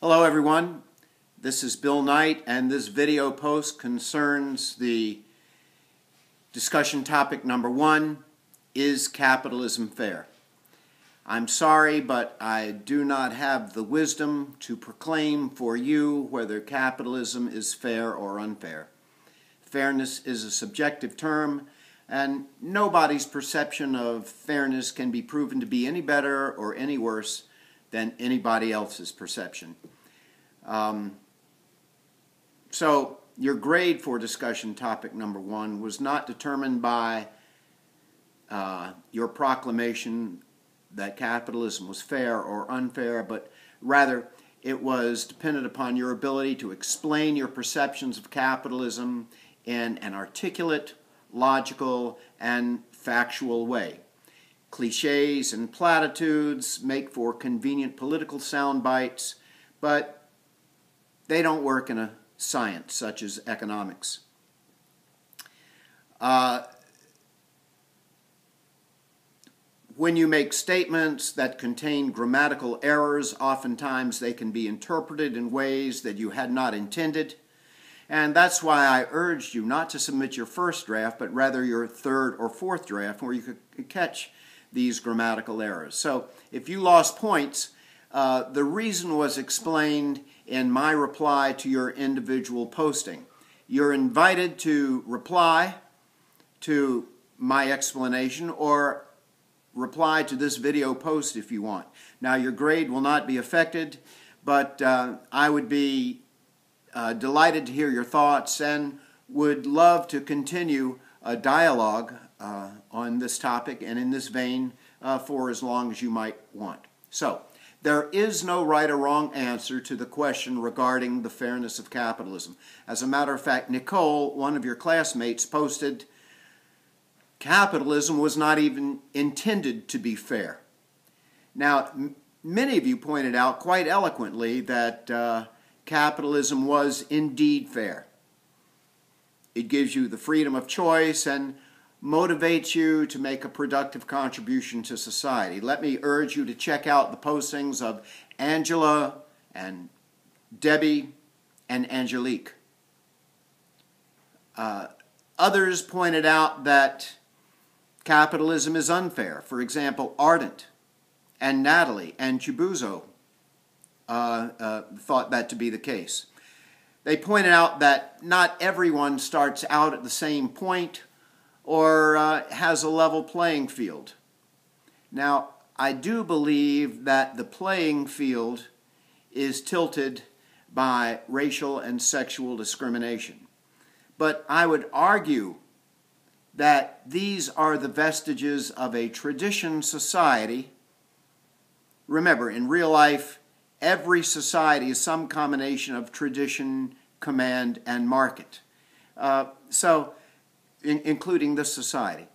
Hello everyone, this is Bill Knight and this video post concerns the discussion topic number 1, is capitalism fair? I'm sorry, but I do not have the wisdom to proclaim for you whether capitalism is fair or unfair. Fairness is a subjective term, and nobody's perception of fairness can be proven to be any better or any worse than anybody else's perception. So your grade for discussion topic number 1 was not determined by your proclamation that capitalism was fair or unfair, but rather it was dependent upon your ability to explain your perceptions of capitalism in an articulate, logical, and factual way. Cliches and platitudes make for convenient political sound bites, but they don't work in a science such as economics. When you make statements that contain grammatical errors, oftentimes they can be interpreted in ways that you had not intended. And that's why I urged you not to submit your first draft, but rather your third or fourth draft, where you could catch these grammatical errors. So if you lost points, the reason was explained in my reply to your individual posting. You're invited to reply to my explanation or reply to this video post if you want. Now, your grade will not be affected, but I would be delighted to hear your thoughts and would love to continue a dialogue on this topic and in this vein for as long as you might want. So, there is no right or wrong answer to the question regarding the fairness of capitalism. As a matter of fact, Nicole, one of your classmates, posted, capitalism was not even intended to be fair. Now, many of you pointed out quite eloquently that capitalism was indeed fair. It gives you the freedom of choice and motivates you to make a productive contribution to society. Let me urge you to check out the postings of Angela and Debbie and Angelique. Others pointed out that capitalism is unfair. For example, Ardent and Natalie and Chibuzo thought that to be the case. They pointed out that not everyone starts out at the same point or has a level playing field. Now, I do believe that the playing field is tilted by racial and sexual discrimination. But I would argue that these are the vestiges of a tradition society. Remember, in real life, every society is some combination of tradition, command, and market. Including this society.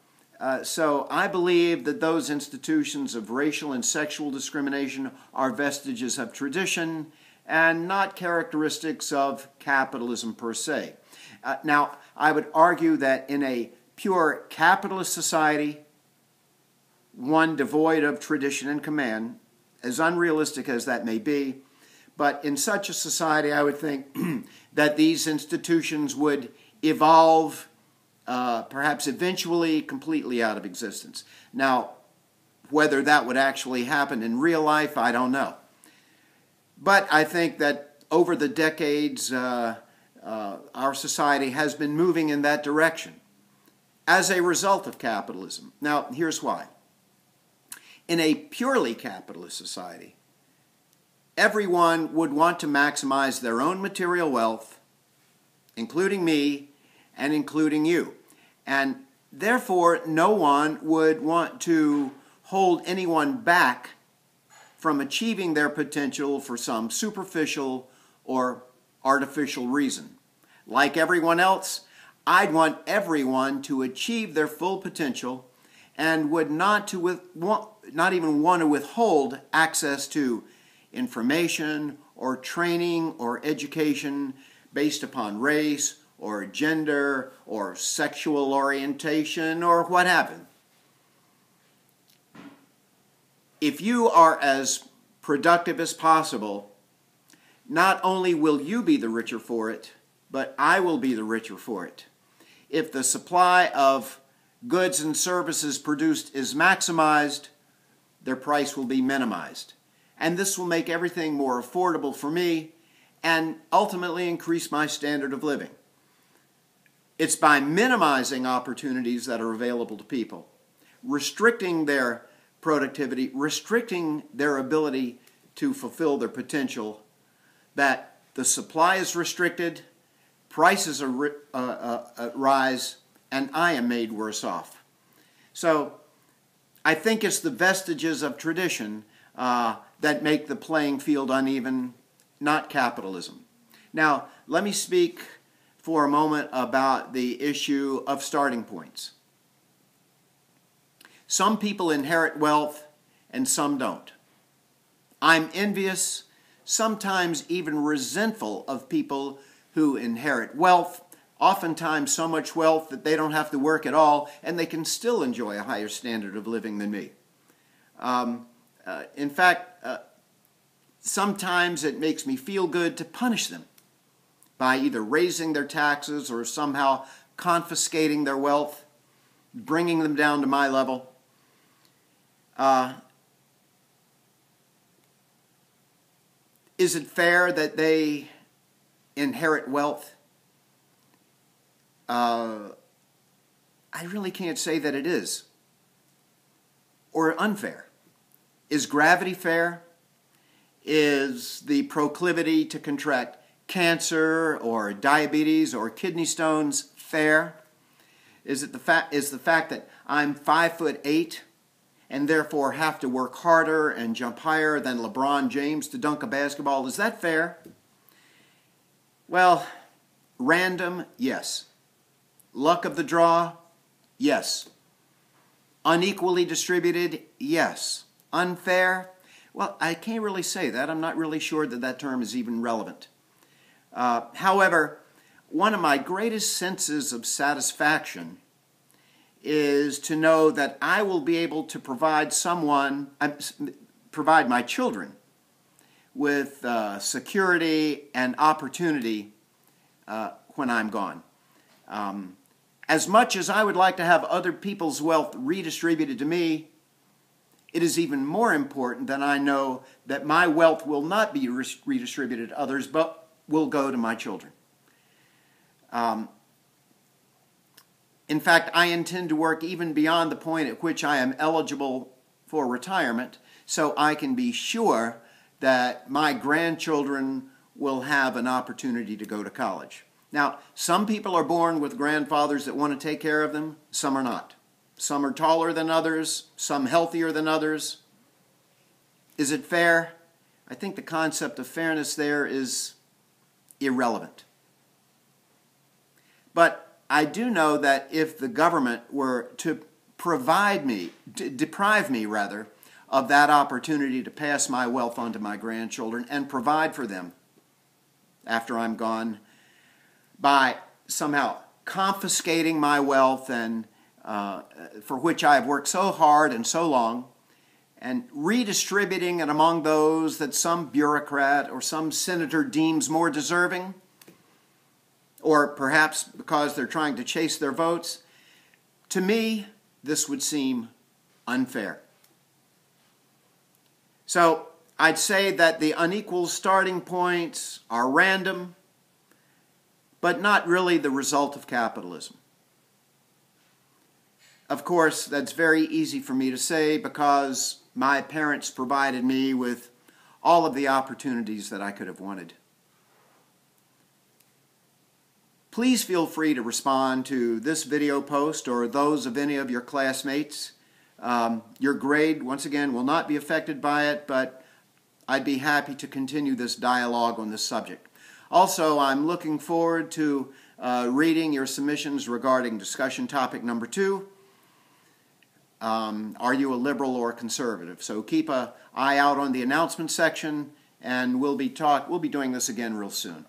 So I believe that those institutions of racial and sexual discrimination are vestiges of tradition and not characteristics of capitalism per se. Now, I would argue that in a pure capitalist society, one devoid of tradition and command, as unrealistic as that may be, but in such a society, I would think that these institutions would evolve perhaps eventually completely out of existence. Now, whether that would actually happen in real life, I don't know. But I think that over the decades, our society has been moving in that direction as a result of capitalism. Now, here's why. In a purely capitalist society, everyone would want to maximize their own material wealth, including me, and including you. And therefore, no one would want to hold anyone back from achieving their potential for some superficial or artificial reason. Like everyone else, I'd want everyone to achieve their full potential and would not even want to withhold access to information or training or education based upon race or gender, or sexual orientation, or what have you. If you are as productive as possible, not only will you be the richer for it, but I will be the richer for it. If the supply of goods and services produced is maximized, their price will be minimized. And this will make everything more affordable for me and ultimately increase my standard of living. It's by minimizing opportunities that are available to people, restricting their productivity, restricting their ability to fulfill their potential, that the supply is restricted, prices rise, and I am made worse off. So I think it's the vestiges of tradition that make the playing field uneven, not capitalism. Now, let me speak for a moment about the issue of starting points. Some people inherit wealth and some don't. I'm envious, sometimes even resentful of people who inherit wealth, oftentimes so much wealth that they don't have to work at all and they can still enjoy a higher standard of living than me. In fact, sometimes it makes me feel good to punish them by either raising their taxes or somehow confiscating their wealth, bringing them down to my level. Is it fair that they inherit wealth? I really can't say that it is. Or unfair. Is gravity fair? Is the proclivity to contract cancer or diabetes or kidney stones fair? Is the fact that I'm 5'8" and therefore have to work harder and jump higher than LeBron James to dunk a basketball, is that fair? Well, random, yes. Luck of the draw, yes. Unequally distributed, yes. Unfair? Well, I can't really say that. I'm not really sure that that term is even relevant. However, one of my greatest senses of satisfaction is to know that I will be able to provide my children with security and opportunity when I'm gone. As much as I would like to have other people's wealth redistributed to me, it is even more important that I know that my wealth will not be redistributed to others, but will go to my children. In fact, I intend to work even beyond the point at which I am eligible for retirement, so I can be sure that my grandchildren will have an opportunity to go to college. Now, some people are born with grandfathers that want to take care of them, some are not. Some are taller than others, some healthier than others. Is it fair? I think the concept of fairness there is irrelevant. But I do know that if the government were to deprive me of that opportunity to pass my wealth on to my grandchildren and provide for them after I'm gone by somehow confiscating my wealth and for which I have worked so hard and so long, and redistributing it among those that some bureaucrat or some senator deems more deserving, or perhaps because they're trying to chase their votes, to me, this would seem unfair. So I'd say that the unequal starting points are random, but not really the result of capitalism. Of course, that's very easy for me to say because my parents provided me with all of the opportunities that I could have wanted. Please feel free to respond to this video post or those of any of your classmates. Your grade, once again, will not be affected by it, but I'd be happy to continue this dialogue on this subject. Also, I'm looking forward to reading your submissions regarding discussion topic number 2. Are you a liberal or conservative? So keep an eye out on the announcement section, and we'll be doing this again real soon.